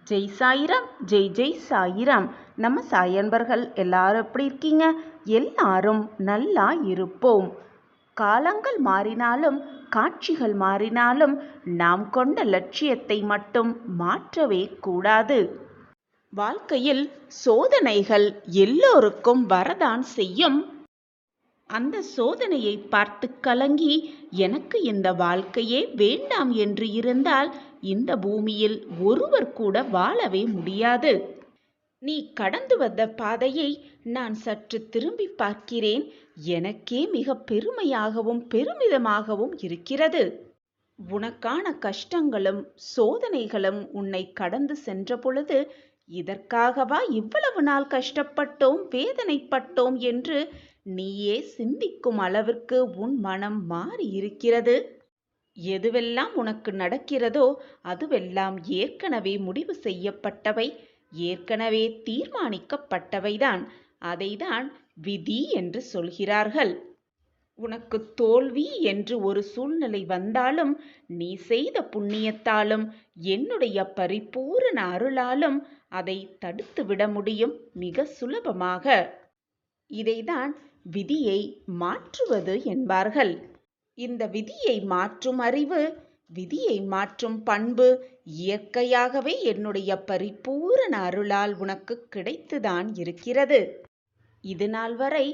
ஜெய் சாயிராம், ஜெய் ஜெய் சாயிராம். நம்ம சாயன்பர்கள் எல்லாரும் எப்படி இருக்கீங்க? எல்லாரும் நல்லா இருப்போம். காலங்கள் மாறினாலும் காட்சிகள் மாறினாலும் நாம் கொண்ட லட்சியத்தை மட்டும் மாற்றவே கூடாது. வாழ்க்கையில் சோதனைகள் எல்லோருக்கும் வரதான் செய்யும். அந்த சோதனையை பார்த்து கலங்கி எனக்கு இந்த வாழ்க்கையே வேண்டாம் என்று இருந்தால் இந்த பூமியில் ஒருவர் கூட வாழவே முடியாது. நீ கடந்து வந்த பாதையை நான் சற்று திரும்பி பார்க்கிறேன். எனக்கே மிக பெருமையாகவும் பெருமிதமாகவும் இருக்கிறது. உனக்கான கஷ்டங்களும் சோதனைகளும் உன்னை கடந்து சென்ற பொழுது இதற்காகவா இவ்வளவு நாள் கஷ்டப்பட்டோம், வேதனைப்பட்டோம் என்று நீயே சிந்திக்கும் அளவிற்கு உன் மனம் மாறி இருக்கிறது. எதுவெல்லாம் உனக்கு நடக்கிறதோ அதுவெல்லாம் ஏற்கனவே முடிவு செய்யப்பட்டவை, ஏற்கனவே தீர்மானிக்கப்பட்டவைதான். அதைதான் விதி என்று சொல்கிறார்கள். உனக்கு தோல்வி என்று ஒரு சூழ்நிலை வந்தாலும் நீ செய்த புண்ணியத்தாலும் என்னுடைய பரிபூரண அருளாலும் அதை தடுத்து விட முடியும் மிக சுலபமாக. இதைதான் விதியை மாற்றுவது என்பார்கள். இந்த விதியை மாற்றும் அறிவு, விதியை மாற்றும் பண்பு இயற்கையாகவே என்னுடைய பரிபூரண அருளால் உனக்கு கிடைத்துதான் இருக்கிறது. இதுநாள் வரை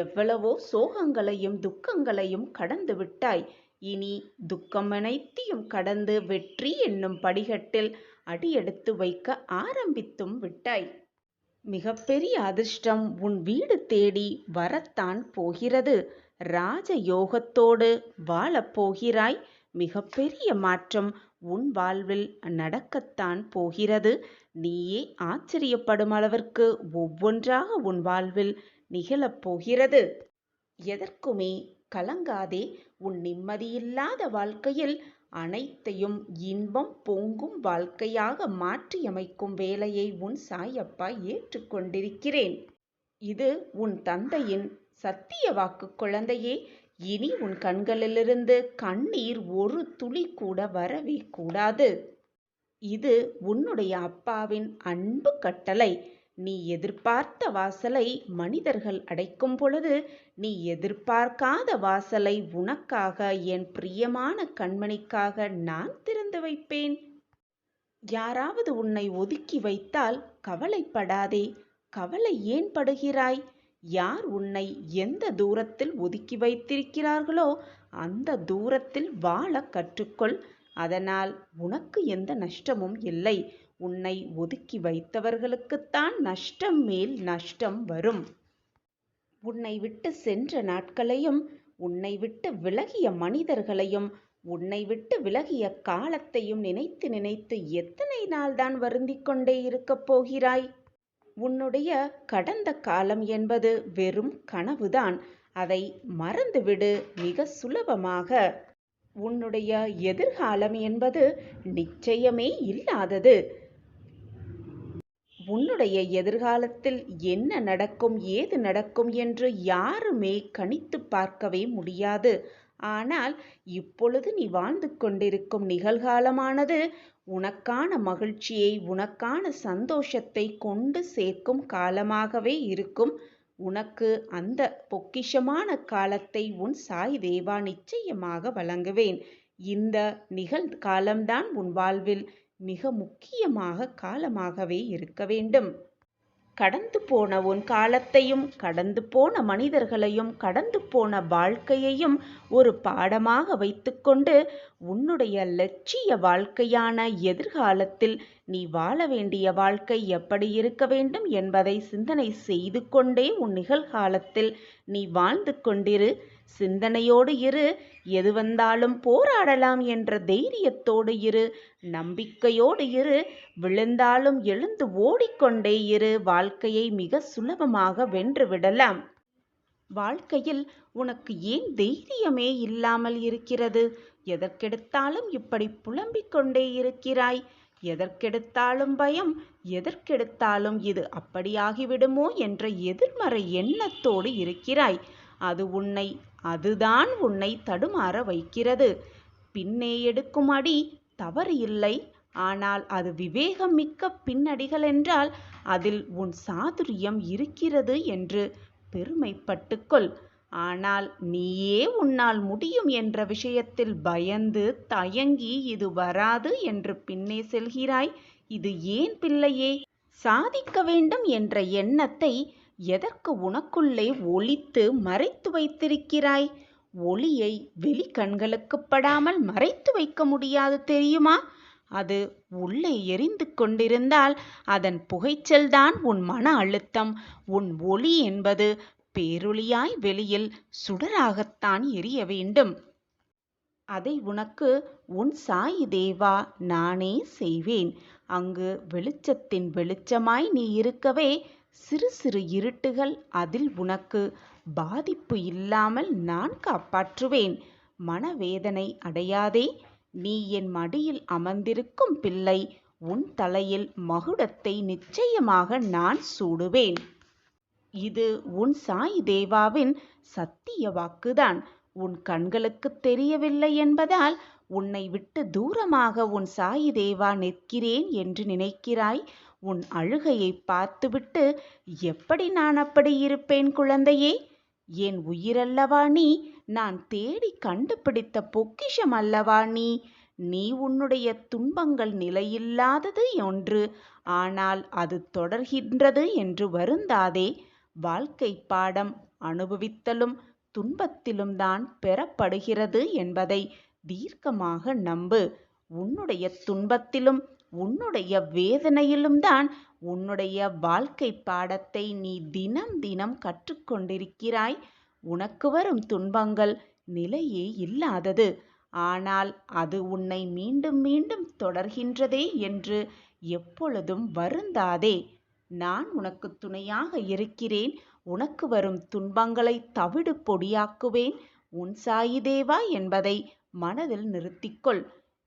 எவ்வளவோ சோகங்களையும் துக்கங்களையும் கடந்து விட்டாய். இனி துக்கம் அனைத்தையும் கடந்து வெற்றி என்னும் படிகட்டில் அடியெடுத்து வைக்க ஆரம்பித்தும் விட்டாய். மிகப்பெரிய அதிர்ஷ்டம் உன் வீடு தேடி வரத்தான் போகிறது. ராஜயோகத்தோடு வாழப்போகிறாய். மிகப்பெரிய மாற்றம் உன் வாழ்வில் நடக்கத்தான் போகிறது. நீயே ஆச்சரியப்படும் அளவிற்கு ஒவ்வொன்றாக உன் வாழ்வில் நிகழப்போகிறது. எதற்குமே கலங்காதே. உன் நிம்மதியில்லாத வாழ்க்கையில் அனைத்தையும் இன்பம் பொங்கும் வாழ்க்கையாக மாற்றியமைக்கும் வேலையை உன் சாயப்பா ஏற்றுக்கொண்டிருக்கிறேன். இது உன் தந்தையின் சத்திய வாக்கு குழந்தையே. இனி உன் கண்களிலிருந்து கண்ணீர் ஒரு துளி கூட வரவே கூடாது. இது உன்னுடைய அப்பாவின் அன்பு கட்டளை. நீ எதிர்பார்த்த வாசலை மனிதர்கள் அடைக்கும் பொழுது நீ எதிர்பார்க்காத வாசலை உனக்காக, என் பிரியமான கண்மணிக்காக நான் திறந்து வைப்பேன். யாராவது உன்னை ஒதுக்கி வைத்தால் கவலைப்படாதே. கவலை ஏன் படுகிறாய்? யார் உன்னை எந்த தூரத்தில் ஒதுக்கி வைத்திருக்கிறார்களோ அந்த தூரத்தில் வாழ கற்றுக்கொள். அதனால் உனக்கு எந்த நஷ்டமும் இல்லை. உன்னை ஒதுக்கி வைத்தவர்களுக்குத்தான் நஷ்டம் மேல் நஷ்டம் வரும். உன்னை விட்டு சென்ற நாட்களையும், உன்னை விட்டு விலகிய மனிதர்களையும், உன்னை விட்டு விலகிய காலத்தையும் நினைத்து நினைத்து எத்தனை நாள்தான் வருந்திக் கொண்டே இருக்கப் போகிறாய்? உன்னுடைய கடந்த காலம் என்பது வெறும் கனவுதான். அதை மறந்துவிடு மிக சுலபமாக. உன்னுடைய எதிர்காலம் என்பது நிச்சயமே இல்லாதது. உன்னுடைய எதிர்காலத்தில் என்ன நடக்கும், ஏது நடக்கும் என்று யாருமே கணித்து பார்க்கவே முடியாது. ஆனால் இப்பொழுது நீ வாழ்ந்து கொண்டிருக்கும் நிகழ்காலமானது உனக்கான மகிழ்ச்சியை, உனக்கான சந்தோஷத்தை கொண்டு சேர்க்கும் காலமாகவே இருக்கும். உனக்கு அந்த பொக்கிஷமான காலத்தை உன் சாய் தேவா நிச்சயமாக வழங்குவேன். இந்த நிகழ்காலம்தான் உன் வாழ்வில் மிக முக்கியமாக காலமாகவே இருக்க வேண்டும். கடந்து போன உன் காலத்தையும், கடந்து போன மனிதர்களையும், கடந்து போன வாழ்க்கையையும் ஒரு பாடமாக வைத்துக்கொண்டு உன்னுடைய லட்சிய வாழ்க்கையான எதிர்காலத்தில் நீ வாழ வேண்டிய வாழ்க்கை எப்படி இருக்க வேண்டும் என்பதை சிந்தனை செய்து கொண்டே உன் நிகழ்காலத்தில் நீ வாழ்ந்து கொண்டிரு. சிந்தனையோடு இரு. எது வந்தாலும் போராடலாம் என்ற தைரியத்தோடு இரு. நம்பிக்கையோடு இரு. விழுந்தாலும் எழுந்து ஓடிக்கொண்டே இரு. வாழ்க்கையை மிக சுலபமாக வென்று விடலாம். வாழ்க்கையில் உனக்கு ஏன் தைரியமே இல்லாமல் இருக்கிறது? எதற்கெடுத்தாலும் இப்படி புலம்பிக் கொண்டே இருக்கிறாய்? எதற்கெடுத்தாலும் பயம், எதற்கெடுத்தாலும் இது அப்படியாகிவிடுமோ என்ற எதிர்மறை எண்ணத்தோடு இருக்கிறாய். அதுதான் உன்னை தடுமாற வைக்கிறது. பின்னே எடுக்கும் அடி தவறு இல்லை. ஆனால் அது விவேகம் மிக்க பின்னடிகள் என்றால் அதில் உன் சாதுரியம் இருக்கிறது என்று பெருமைப்பட்டுக்கொள். ஆனால் நீயே உன்னால் முடியும் என்ற விஷயத்தில் பயந்து தயங்கி இது வராது என்று பின்னே செல்கிறாய். இது ஏன் பிள்ளையே? சாதிக்க வேண்டும் என்ற எண்ணத்தை எதற்கு உனக்குள்ளே ஒளித்து மறைத்து வைத்திருக்கிறாய்? ஒளியை வெளி கண்களுக்கு படாமல் மறைத்து வைக்க முடியாது தெரியுமா? அது உள்ளே எரிந்து கொண்டிருந்தால் அதன் புகைச்சல்தான் உன் மன அழுத்தம். உன் ஒளி என்பது பேரொளியாய் வெளியில் சுடராகத்தான் எரிய வேண்டும். அதை உனக்கு உன் சாயி தேவா நானே செய்வேன். அங்கு வெளிச்சத்தின் வெளிச்சமாய் நீ இருக்கவே சிறு சிறு இருட்டுகள் அதில் உனக்கு பாதிப்பு இல்லாமல் நான் காப்பாற்றுவேன். மனவேதனை அடையாதே. நீ என் மடியில் அமர்ந்திருக்கும் பிள்ளை. உன் தலையில் மகுடத்தை நிச்சயமாக நான் சூடுவேன். இது உன் சாயி தேவாவின் சத்திய வாக்குதான். உன் கண்களுக்கு தெரியவில்லை என்பதால் உன்னை விட்டு தூரமாக உன் சாயி தேவா நிற்கிறேன் என்று நினைக்கிறாய். உன் அழுகையை பார்த்துவிட்டு எப்படி நான் அப்படி இருப்பேன் குழந்தையே? என் உயிரல்லவா நீ? நான் தேடி கண்டுபிடித்த பொக்கிஷம் அல்லவா நீ? நீ உன்னுடைய துன்பங்கள் நிலையில்லாதது ஒன்று, ஆனால் அது தொடர்கின்றது என்று வருந்தாதே. வாழ்க்கை பாடம் அனுபவித்தலும் துன்பத்திலும் தான் பெறப்படுகிறது என்பதை தீர்க்கமாக நம்பு. உன்னுடைய துன்பத்திலும் உன்னுடைய வேதனையிலும் தான் உன்னுடைய வாழ்க்கை பாடத்தை நீ தினம் தினம் கற்றுக்கொண்டிருக்கிறாய். உனக்கு வரும் துன்பங்கள் நிலையே இல்லாதது, ஆனால் அது உன்னை மீண்டும் மீண்டும் தொடர்கின்றதே என்று எப்பொழுதும் வருந்தாதே. நான் உனக்கு துணையாக இருக்கிறேன். உனக்கு வரும் துன்பங்களை தவிடு பொடியாக்குவேன். உன் சாயி தேவா என்பதை மனதில் நிறுத்திக்கொள்.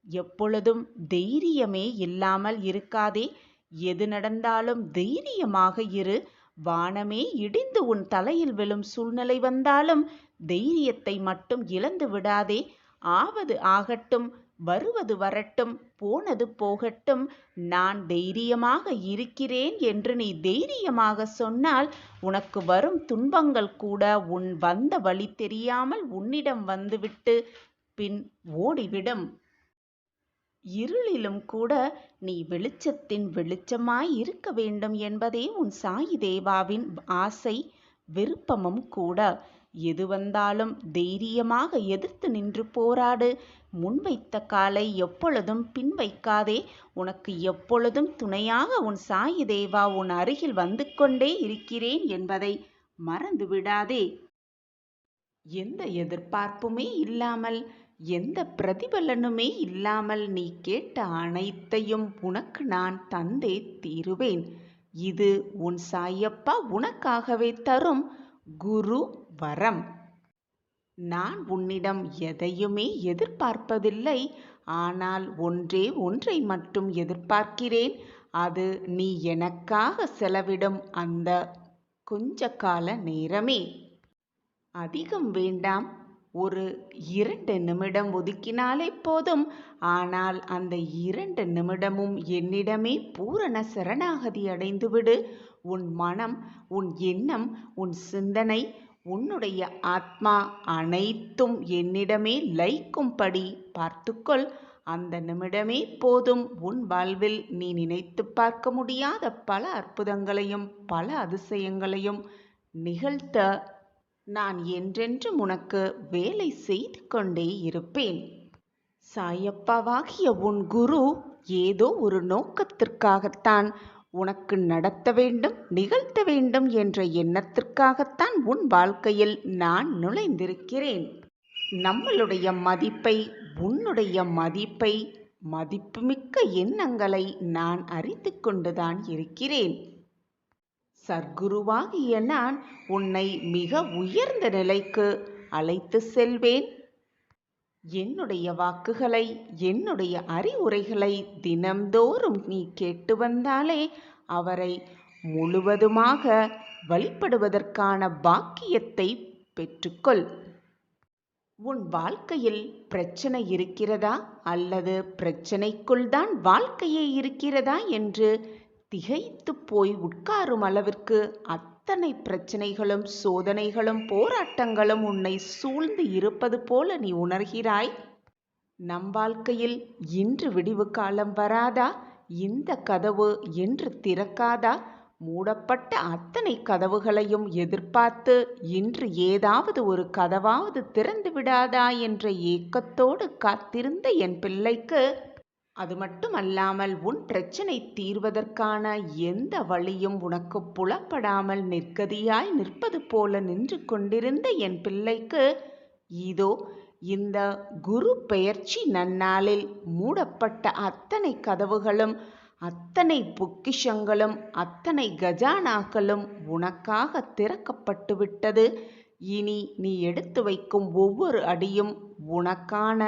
எப்பொழுதும் தைரியமே இல்லாமல் இருக்காதே. எது நடந்தாலும் தைரியமாக இரு. வானமே இடிந்து உன் தலையில் விழும் சூழ்நிலை வந்தாலும் தைரியத்தை மட்டும் இழந்து விடாதே. ஆவது ஆகட்டும், வருவது வரட்டும், போனது போகட்டும், நான் தைரியமாக இருக்கிறேன் என்று நீ தைரியமாக சொன்னால் உனக்கு வரும் துன்பங்கள் கூட உன் வந்த வழி தெரியாமல் உன்னிடம் வந்துவிட்டு பின் ஓடிவிடும். இருளிலும் கூட நீ வெளிச்சத்தின் வெளிச்சமாய் இருக்க வேண்டும் என்பதே உன் சாயி தேவாவின் ஆசை, விருப்பமும் கூட. எது வந்தாலும் தைரியமாக எதிர்த்து நின்று போராடு. முன்வைத்த காலை எப்பொழுதும் பின் வைக்காதே. உனக்கு எப்பொழுதும் துணையாக உன் சாயி தேவா உன் அருகில் வந்து கொண்டே இருக்கிறேன் என்பதை மறந்து விடாதே. எந்த எதிர்பார்ப்புமே இல்லாமல், எந்த பிரதிபலனுமே இல்லாமல் நீ கேட்ட அனைத்தையும் உனக்கு நான் தந்தே தீருவேன். இது உன் சாயப்பா உனக்காகவே தரும் குரு வரம். நான் உன்னிடம் எதையுமே எதிர்பார்ப்பதில்லை. ஆனால் ஒன்றே ஒன்றை மட்டும் எதிர்பார்க்கிறேன். அது நீ எனக்காக செலவிடும் அந்த கொஞ்ச கால நேரமே. அதிகம் வேண்டாம். ஒரு 2 நிமிடம் ஒதுக்கினாலே போதும். ஆனால் அந்த 2 நிமிடமும் என்னிடமே பூரண சரணாகதி அடைந்துவிடு. உன் மனம், உன் எண்ணம், உன் சிந்தனை, உன்னுடைய ஆத்மா அனைத்தும் என்னிடமே லயிக்கும்படி பார்த்துக்கொள். அந்த நிமிடமே போதும். உன் வாழ்வில் நீ நினைத்து பார்க்க முடியாத பல அற்புதங்களையும் பல அதிசயங்களையும் நிகழ்த்த நான் என்றென்றும் உனக்கு வேலை செய்து கொண்டே இருப்பேன். சாயப்பாவாகிய உன் குரு ஏதோ ஒரு நோக்கத்திற்காகத்தான் உனக்கு நடத்த வேண்டும், நிகழ்த்த வேண்டும் என்ற எண்ணத்திற்காகத்தான் உன் வாழ்க்கையில் நான் நுழைந்திருக்கிறேன். நம்மளுடைய மதிப்பை, உன்னுடைய மதிப்பை, மதிப்புமிக்க எண்ணங்களை நான் அறிந்து கொண்டுதான் இருக்கிறேன். சர்க்குருவாகிய நான் உன்னை மிக உயர்ந்த நிலைக்கு அழைத்து செல்வேன். என்னுடைய வாக்குகளை, என்னுடைய அறிவுரைகளை தினம்தோறும் நீ கேட்டு வந்தாலே அவரை முழுவதுமாக வழிபடுவதற்கான பாக்கியத்தை பெற்றுக்கொள். உன் வாழ்க்கையில் பிரச்சனை இருக்கிறதா அல்லது பிரச்சனைக்குள் தான் வாழ்க்கையே இருக்கிறதா என்று திகைத்து போய் உட்காரும் அளவிற்கு அத்தனை பிரச்சனைகளும் சோதனைகளும் போராட்டங்களும் உன்னை சூழ்ந்து இருப்பது போல நீ உணர்கிறாய். நம் வாழ்க்கையில் இன்று விடிவு காலம் வராதா? இந்த கதவு என்று திறக்காதா? மூடப்பட்ட அத்தனை கதவுகளையும் எதிர்பார்த்து இன்று ஏதாவது ஒரு கதவாவது திறந்து விடாதா என்ற ஏக்கத்தோடு காத்திருந்த என் பிள்ளைக்கு, அது மட்டுமல்லாமல் உன் பிரச்சனை தீர்வதற்கான எந்த வழியும் உனக்கு புலப்படாமல் நிர்கதியாய் நிற்பது போல நின்று கொண்டிருந்த என் பிள்ளைக்கு, இதோ இந்த குரு பெயர்ச்சி நன்னாளில் மூடப்பட்ட அத்தனை கதவுகளும் அத்தனை பொக்கிஷங்களும் அத்தனை கஜானாக்களும் உனக்காக திறக்கப்பட்டு விட்டது. இனி நீ எடுத்து வைக்கும் ஒவ்வொரு அடியும் உனக்கான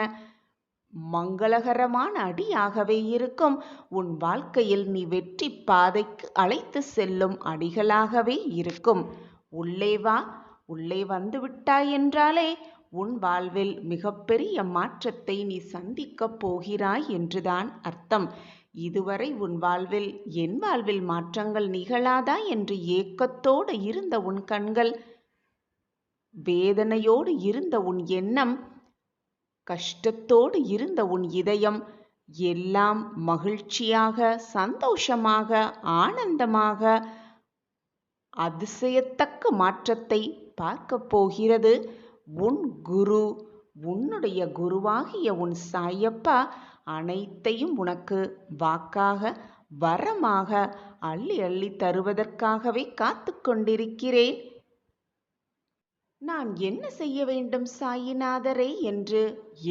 மங்களகரமான அடியாகவே இருக்கும். உன் வாழ்க்கையில் நீ வெற்றி பாதைக்கு அழைத்து செல்லும் அடிகளாகவே இருக்கும். உள்ளே வா. உள்ளே வந்து விட்டாய் என்றாலே உன் வாழ்வில் மிகப்பெரிய மாற்றத்தை நீ சந்திக்கப் போகிறாய் என்றுதான் அர்த்தம். இதுவரை உன் வாழ்வில் என் வாழ்வில் மாற்றங்கள் நிகழாதா என்று ஏக்கத்தோடு இருந்த உன் கண்கள், வேதனையோடு இருந்த உன் எண்ணம், கஷ்டத்தோடு இருந்த உன் இதயம் எல்லாம் மகிழ்ச்சியாக, சந்தோஷமாக, ஆனந்தமாக, அதிசயத்தக்க மாற்றத்தை பார்க்கப் போகிறது. உன் குரு, உன்னுடைய குருவாகிய உன் சாயப்பா அனைத்தையும் உனக்கு வாக்காக வரமாக அள்ளி அள்ளி தருவதற்காகவே காத்து கொண்டிருக்கிறேன். நான் என்ன செய்ய வேண்டும் சாயிநாதரே என்று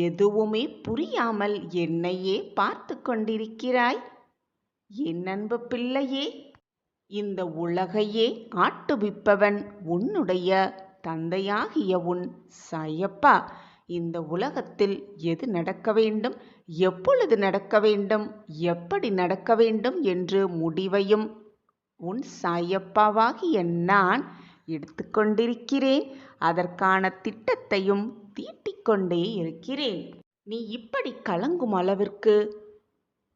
எதுவுமே புரியாமல் என்னையே பார்த்து கொண்டிருக்கிறாய். என் அன்பு பிள்ளையே, இந்த உலகையே ஆட்டுவிப்பவன் உன்னுடைய தந்தையாகிய உன் சாயப்பா. இந்த உலகத்தில் எது நடக்க வேண்டும், எப்பொழுது நடக்க வேண்டும், எப்படி நடக்க வேண்டும் என்று முடிவையும் உன் சாயப்பாவாகிய நான் எடுத்துக்கொண்டிருக்கிறேன். அதற்கான திட்டத்தையும் தீட்டிக்கொண்டே இருக்கிறேன். நீ இப்படி கலங்கும் அளவிற்கு,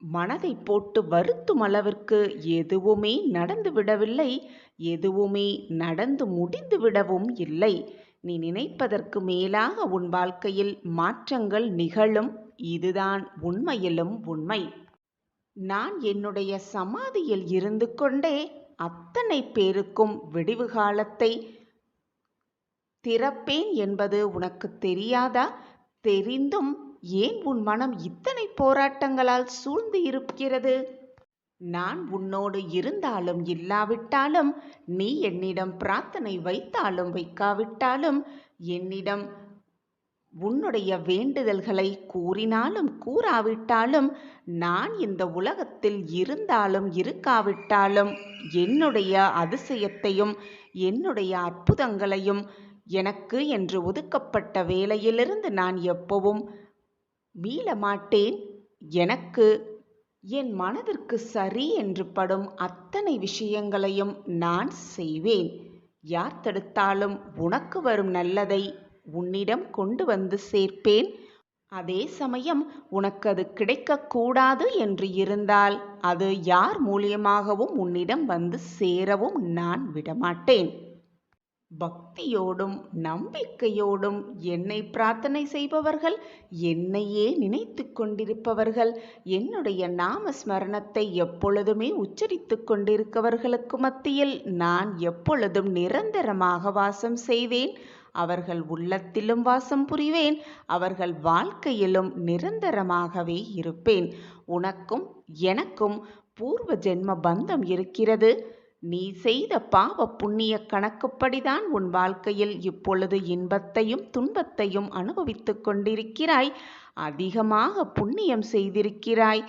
மனதை போட்டு வருத்தும் அளவிற்கு எதுவுமே நடந்து விடவில்லை. எதுவுமே நடந்து முடிந்து விடவும் இல்லை. நீ நினைப்பதற்கு மேலாக உன் வாழ்க்கையில் மாற்றங்கள் நிகழும். இதுதான் உண்மையிலும் உண்மை. நான் என்னுடைய சமாதியில் இருந்து கொண்டே அத்தனை பேருக்கும் விடிவு காலத்தை திறப்பேன் என்பது உனக்கு தெரியாதா? தெரிந்தும் ஏன் உன் மனம் இத்தனை போராட்டங்களால் சூழ்ந்து இருக்கிறது? நான் உன்னோடு இருந்தாலும் இல்லாவிட்டாலும், நீ என்னிடம் பிரார்த்தனை வைத்தாலும் வைக்காவிட்டாலும், என்னிடம் உன்னுடைய வேண்டுதல்களை கூறினாலும் கூறாவிட்டாலும், நான் இந்த உலகத்தில் இருந்தாலும் இருக்காவிட்டாலும், என்னுடைய அதிசயத்தையும் என்னுடைய அற்புதங்களையும் எனக்கு என்று ஒதுக்கப்பட்ட வேளையிலிருந்து நான் எப்பவும் மீள மாட்டேன். எனக்கு என் மனதிற்கு சரி என்று படும் அத்தனை விஷயங்களையும் நான் செய்வேன். யார் தடுத்தாலும் உனக்கு வரும் நல்லதை உன்னிடம் கொண்டு வந்து சேர்ப்பேன். அதே சமயம் உனக்கு அது கிடைக்கக்கூடாது என்று இருந்தால் அது யார் மூலியமாகவும் உன்னிடம் வந்து சேரவும் நான் விடமாட்டேன். பக்தியோடும் நம்பிக்கையோடும் என்னை பிரார்த்தனை செய்பவர்கள், என்னையே நினைத்து கொண்டிருப்பவர்கள், என்னுடைய நாம ஸ்மரணத்தை எப்பொழுதுமே உச்சரித்து கொண்டிருப்பவர்களுக்கு மத்தியில் நான் எப்பொழுதும் நிரந்தரமாக வாசம் செய்வேன். அவர்கள் உள்ளத்திலும் வாசம் புரிவேன். அவர்கள் வாழ்க்கையிலும் நிரந்தரமாகவே இருப்பேன். உனக்கும் எனக்கும் பூர்வ ஜென்ம பந்தம் இருக்கிறது. நீ செய்த பாவ புண்ணிய கணக்குப்படிதான் உன் வாழ்க்கையில் இப்பொழுது இன்பத்தையும் துன்பத்தையும் அனுபவித்துக் கொண்டிருக்கிறாய். அதிகமாக புண்ணியம் செய்திருக்கிறாய்.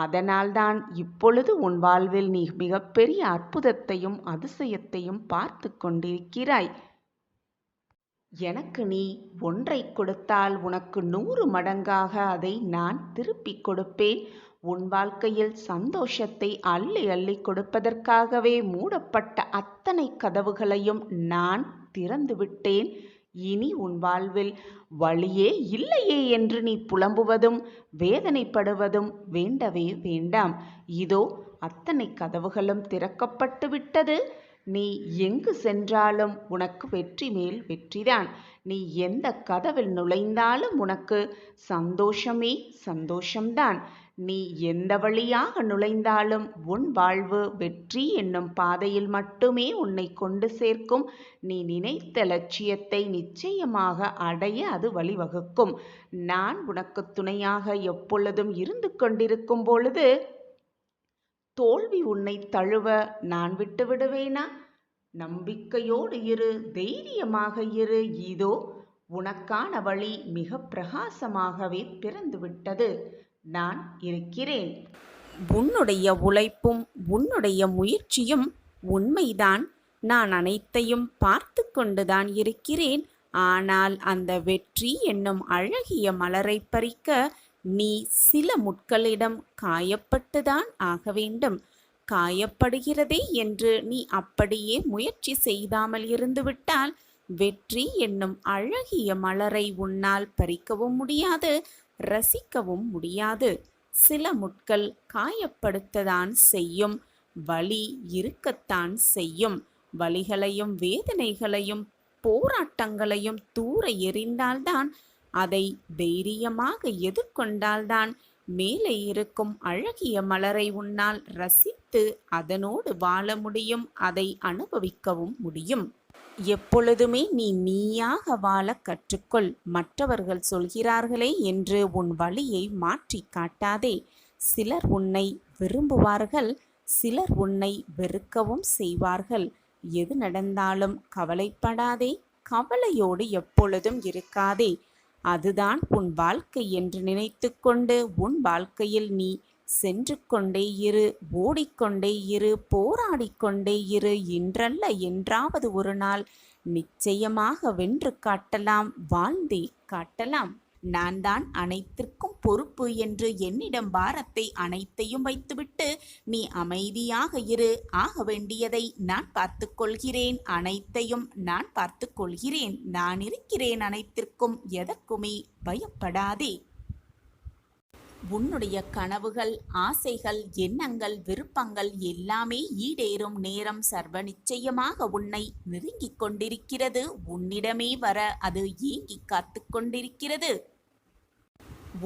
அதனால்தான் இப்பொழுது உன் வாழ்வில் நீ மிகப்பெரிய அற்புதத்தையும் அதிசயத்தையும் பார்த்து கொண்டிருக்கிறாய். எனக்கு நீ ஒன்றை கொடுத்தால் உனக்கு 100 மடங்காக அதை நான் திருப்பிக் கொடுப்பேன். உன் வாழ்க்கையில் சந்தோஷத்தை அள்ளி அள்ளி கொடுப்பதற்காகவே மூடப்பட்ட அத்தனை கதவுகளையும் நான் திறந்து விட்டேன். இனி உன் வாழ்வில் வழியே இல்லையே என்று நீ புலம்புவதும் வேதனைப்படுவதும் வேண்டவே வேண்டாம். இதோ அத்தனை கதவுகளும் திறக்கப்பட்டு விட்டது. நீ எங்கு சென்றாலும் உனக்கு வெற்றி மேல் வெற்றிதான். நீ எந்த கதவில் நுழைந்தாலும் உனக்கு சந்தோஷமே சந்தோஷம்தான். நீ எந்த வழியாக நுழைந்தாலும் உன் வாழ்வு வெற்றி என்னும் பாதையில் மட்டுமே உன்னை கொண்டு சேர்க்கும். நீ நினைத்த லட்சியத்தை நிச்சயமாக அடைய அது வழிவகுக்கும். நான் உனக்கு துணையாக எப்பொழுதும் இருந்து கொண்டிருக்கும் பொழுது தோல்வி உன்னை தழுவ நான் விட்டு விடுவேனா? நம்பிக்கையோடு இரு, தைரியமாக இரு. இதோ உனக்கான வழி மிக பிரகாசமாகவே பிறந்துவிட்டது. நான் இருக்கிறேன். உன்னுடைய உழைப்பும் உன்னுடைய முயற்சியும் உண்மைதான். நான் அனைத்தையும் பார்த்து கொண்டுதான் இருக்கிறேன். ஆனால் அந்த வெற்றி என்னும் அழகிய மலரை பறிக்க நீ சில முட்களிடம் காயப்பட்டுதான் ஆக வேண்டும். காயப்படுகிறதே என்று நீ அப்படியே முயற்சி செய்யாமல் இருந்துவிட்டால் வெற்றி என்னும் அழகிய மலரை உன்னால் பறிக்கவும் முடியாது, ரசிக்கவும் முடியாது. சில முட்கள் காயப்படுத்தத்தான் செய்யும், வலி இருக்கத்தான் செய்யும். வலிகளையும் வேதனைகளையும் போராட்டங்களையும் தூர எறிந்தால்தான், அதை தைரியமாக எதிர்கொண்டால்தான் மேலே இருக்கும் அழகிய மலரை உன்னால் ரசித்து அதனோடு வாழ முடியும், அதை அனுபவிக்கவும் முடியும். எப்பொழுதுமே நீ நீயாக வாழ கற்றுக்கொள். மற்றவர்கள் சொல்கிறார்களே என்று உன் வழியை மாற்றி காட்டாதே. சிலர் உன்னை விரும்புவார்கள், சிலர் உன்னை வெறுக்கவும் செய்வார்கள். எது நடந்தாலும் கவலைப்படாதே, கவலையோடு எப்பொழுதும் இருக்காதே. அதுதான் உன் வாழ்க்கை என்று நினைத்து கொண்டு உன் வாழ்க்கையில் நீ சென்று கொண்டே இரு, ஓடிக்கொண்டே இரு, போராடிக்கொண்டே இரு. இன்றல்ல என்றாவது ஒரு நாள் நிச்சயமாக வென்று காட்டலாம், வாழ்ந்தே காட்டலாம். நான் தான் அனைத்திற்கும் பொறுப்பு என்று என்னிடம் பாரத்தை அனைத்தையும் வைத்துவிட்டு நீ அமைதியாக இரு. ஆக வேண்டியதை நான் பார்த்து கொள்கிறேன், அனைத்தையும் நான் பார்த்து கொள்கிறேன். நான் இருக்கிறேன் அனைத்திற்கும், எதற்குமே பயப்படாதே. உன்னுடைய கனவுகள், ஆசைகள், எண்ணங்கள், விருப்பங்கள் எல்லாமே ஈடேறும் நேரம் சர்வ நிச்சயமாக உன்னை நெருங்கிக் கொண்டிருக்கிறது. உன்னிடமே வர அது ஏங்கி காத்து கொண்டிருக்கிறது.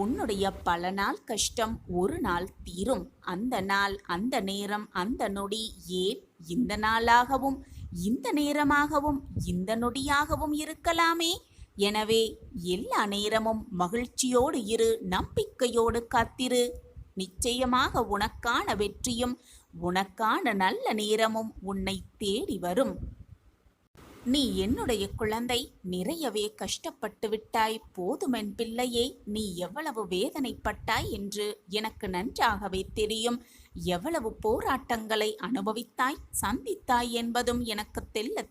உன்னுடைய பல நாள் கஷ்டம் ஒரு நாள் தீரும். அந்த நாள், அந்த நேரம், அந்த நொடி, ஏன் இந்த நாளாகவும் இந்த நேரமாகவும் இந்த நொடியாகவும் இருக்கலாமே. எனவே எல்லா நேரமும் மகிழ்ச்சியோடு இரு, நம்பிக்கையோடு காத்திரு. நிச்சயமாக உனக்கான வெற்றியும் உனக்கான நல்ல நேரமும் உன்னை தேடி வரும். நீ என்னுடைய குழந்தை, நிறையவே கஷ்டப்பட்டு விட்டாய். போதுமென் பிள்ளையே, நீ எவ்வளவு வேதனைப்பட்டாய் என்று எனக்கு நன்றாகவே தெரியும். எவ்வளவு போராட்டங்களை அனுபவித்தாய், சந்தித்தாய் என்பதும் எனக்கு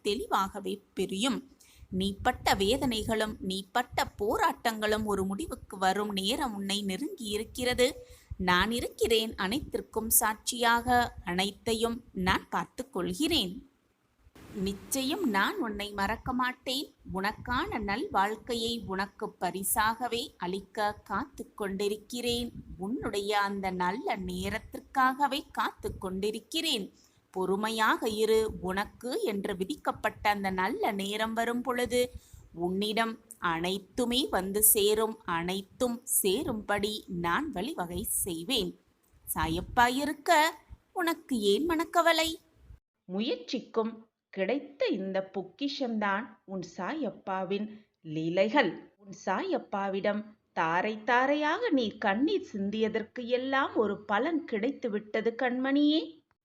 தெளிவாகவே புரியும். நீ பட்ட வேதனைகளும் நீ பட்ட போராட்டங்களும் ஒரு முடிவுக்கு வரும் நேரம் உன்னை நெருங்கி இருக்கிறது. நான் இருக்கிறேன் அனைத்திற்கும் சாட்சியாக. அனைத்தையும் நான் பார்த்து கொள்கிறேன். நிச்சயம் நான் உன்னை மறக்க மாட்டேன். உனக்கான நல் வாழ்க்கையை உனக்கு பரிசாகவே அளிக்க காத்து கொண்டிருக்கிறேன். உன்னுடைய அந்த நல்ல நேரத்திற்காகவே காத்து கொண்டிருக்கிறேன். பொறுமையாக இரு. உனக்கு என்று விதிக்கப்பட்ட அந்த நல்ல நேரம் வரும் பொழுது உன்னிடம் அனைத்துமே வந்து சேரும். அனைத்தும் சேரும்படி நான் வழிவகை செய்வேன். சாயப்பாயிருக்க உனக்கு ஏன் மனக்கவலை? முயற்சிக்கும் கிடைத்த இந்த பொக்கிஷம்தான் உன் சாயப்பாவின் லீலைகள். உன் சாயப்பாவிடம் தாரை தாரையாக நீ கண்ணீர் சிந்தியதற்கு எல்லாம் ஒரு பலன் கிடைத்து விட்டது கண்மணியே.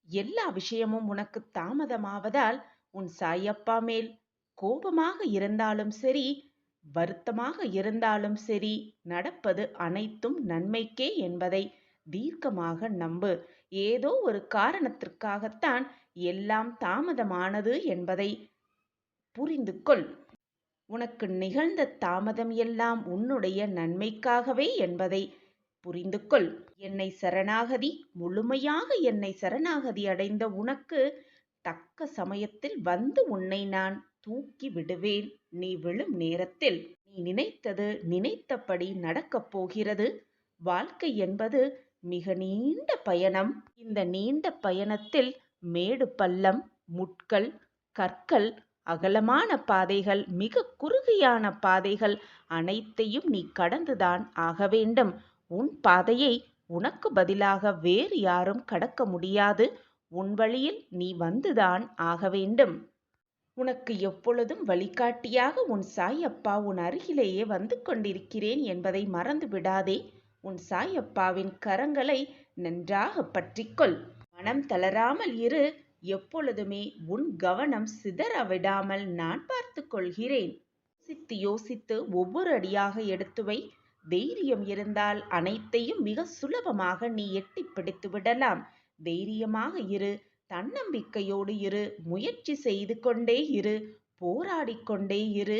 எல்லா விஷயமும் உனக்கு தாமதமாவதால் உன் சாயப்பா மேல் கோபமாக இருந்தாலும் சரி, வருத்தமாக இருந்தாலும் சரி, நடப்பது அனைத்தும் நன்மைக்கே என்பதை தீர்க்கமாக நம்பு. ஏதோ ஒரு காரணத்திற்காகத்தான் எல்லாம் தாமதமானது என்பதை புரிந்து கொள். உனக்கு நிகழ்ந்த தாமதம் எல்லாம் உன்னுடைய நன்மைக்காகவே என்பதை புரிந்து கொள். என்னை சரணாகதி, முழுமையாக என்னை சரணாகதி அடைந்த உனக்கு தக்க சமயத்தில் வந்து உன்னை நான் தூக்கி விடுவேன். நீ விழும் நேரத்தில் நீ நினைத்தது நினைத்தபடி நடக்கப் போகிறது. வாழ்க்கை என்பது மிக நீண்ட பயணம். இந்த நீண்ட பயணத்தில் மேடு பள்ளம், முட்கள், கற்கள், அகலமான பாதைகள், மிக குறுகியான பாதைகள் அனைத்தையும் நீ கடந்துதான் ஆக வேண்டும். உன் பாதையை உனக்கு பதிலாக வேறு யாரும் கடக்க முடியாது. உன் வழியில் நீ வந்துதான் ஆக வேண்டும். உனக்கு எப்பொழுதும் வழிகாட்டியாக உன் சாயப்பா உன் அருகிலேயே வந்து கொண்டிருக்கிறேன் என்பதை மறந்து விடாதே. உன் சாயப்பாவின் கரங்களை நன்றாக பற்றிக்கொள். மனம் தளராமல் இரு. எப்பொழுதுமே உன் கவனம் சிதற விடாமல் நான் பார்த்து கொள்கிறேன். யோசித்து யோசித்து ஒவ்வொரு அடியாக எடுத்து வை. தைரியம் இருந்தால் அனைத்தையும் மிக சுலபமாக நீ எட்டி பிடித்து விடலாம். தைரியமாக இரு. தன்னம்பிக்கையோடு இரு. முயற்சி செய்து கொண்டே இரு. போராடிக்கொண்டே இரு.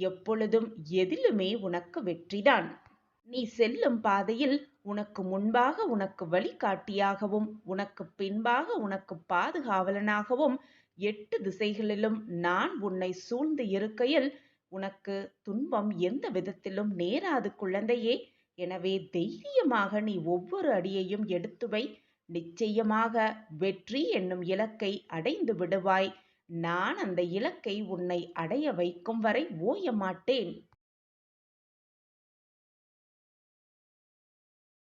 எப்பொழுதும் எதிலுமே உனக்கு வெற்றிதான். நீ செல்லும் பாதையில் உனக்கு முன்பாக உனக்கு வழிகாட்டியாகவும் உனக்கு பின்பாக உனக்கு பாதுகாவலனாகவும் 8 திசைகளிலும் நான் உன்னை சூழ்ந்து இருக்கையில் உனக்கு துன்பம் எந்த விதத்திலும் நேராது குழந்தையே. எனவே தைரியமாக நீ ஒவ்வொரு அடியையும் எடுத்து வை. நிச்சயமாக வெற்றி என்னும் இலக்கை அடைந்து விடுவாய். நான் அந்த இலக்கை உன்னை அடைய வைக்கும் வரை ஓய மாட்டேன்.